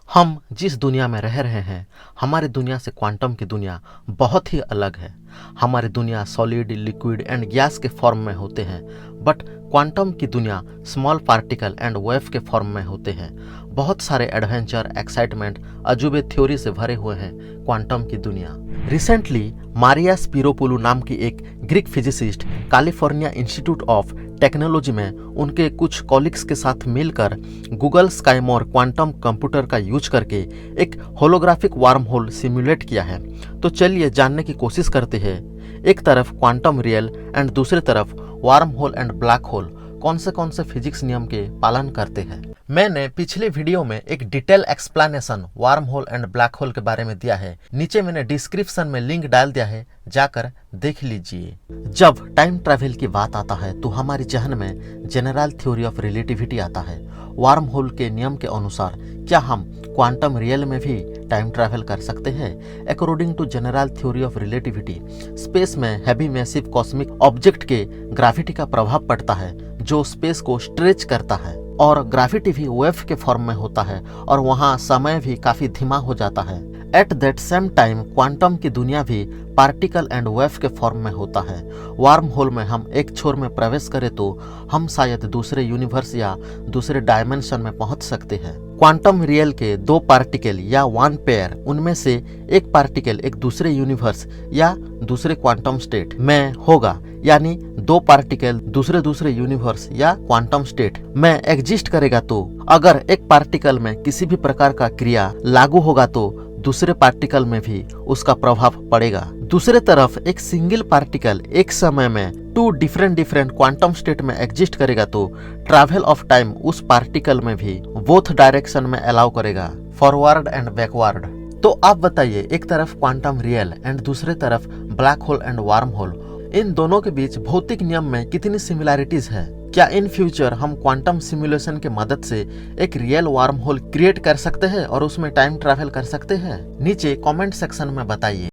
हम जिस दुनिया में रह रहे हैं, हमारी दुनिया से क्वांटम की दुनिया बहुत ही अलग है। हमारी दुनिया सॉलिड, लिक्विड एंड गैस के फॉर्म में होते हैं, बट क्वांटम की दुनिया स्मॉल पार्टिकल एंड वेव के फॉर्म में होते हैं। बहुत सारे एडवेंचर, एक्साइटमेंट, अजूबे थ्योरी से भरे हुए हैं क्वांटम की दुनिया। रिसेंटली मारिया स्पिरोपोलू नाम की एक Greek physicist California institute of technology में उनके कुछ कॉलिग्स के साथ मिलकर गूगल स्काईमोर क्वांटम कंप्यूटर का यूज करके एक होलोग्राफिक वार्म होल सिमुलेट किया है। तो चलिए जानने की कोशिश करते हैं, एक तरफ क्वांटम रियल एंड दूसरी तरफ worm hole and black hole कौन से फिजिक्स नियम के पालन करते हैं। मैंने पिछले वीडियो में एक detail explanation worm hole and black hole के बारे में दिया है। नीचे मैंने डिस्क्रिप्शन में लिंक डाल दिया है, जाकर देख लीजिए। जब टाइम ट्रैवल की बात आता है तो हमारी जहन में जनरल थ्योरी ऑफ रिलेटिविटी आता है। वार्म होल के नियम के अनुसार क्या हम क्वांटम रियल में भी टाइम ट्रैवल कर सकते हैं? According to general theory of relativity, space में हैवी मैसिव कॉस्मिक ऑब्जेक्ट के ग्रेविटी का प्रभाव पड़ता है जो स्पेस को स्ट्रेच करता है, और ग्रेविटी भी वेव के फॉर्म में होता है और वहाँ समय भी काफी धीमा हो जाता है। At that same time quantum की दुनिया भी पार्टिकल एंड वेव के फॉर्म में होता है। वार्म होल में हम एक छोर में प्रवेश करें तो हम शायद दूसरे यूनिवर्स या दूसरे डायमेंशन में पहुंच सकते हैं। क्वांटम रियल के दो पार्टिकल या वन पेयर, उनमें से एक पार्टिकल एक दूसरे यूनिवर्स या दूसरे क्वांटम स्टेट में होगा, यानी दो पार्टिकल दूसरे यूनिवर्स या क्वांटम स्टेट में एग्जिस्ट करेगा। तो अगर एक पार्टिकल में किसी भी प्रकार का क्रिया लागू होगा तो दूसरे पार्टिकल में भी उसका प्रभाव पड़ेगा। दूसरे तरफ एक सिंगल पार्टिकल एक समय में टू डिफरेंट क्वांटम स्टेट में एग्जिस्ट करेगा तो ट्रैवल ऑफ टाइम उस पार्टिकल में भी बोथ डायरेक्शन में अलाउ करेगा, फॉरवर्ड एंड बैकवर्ड। तो आप बताइए, एक तरफ क्वांटम रियल एंड दूसरे तरफ black hole and wormhole, इन दोनों के बीच भौतिक नियम में कितनी सिमिलैरिटीज है? क्या इन फ्यूचर हम क्वांटम सिमुलेशन के मदद से एक रियल वार्म होल क्रिएट कर सकते हैं और उसमें टाइम ट्रैवल कर सकते हैं? नीचे कमेंट सेक्शन में बताइए।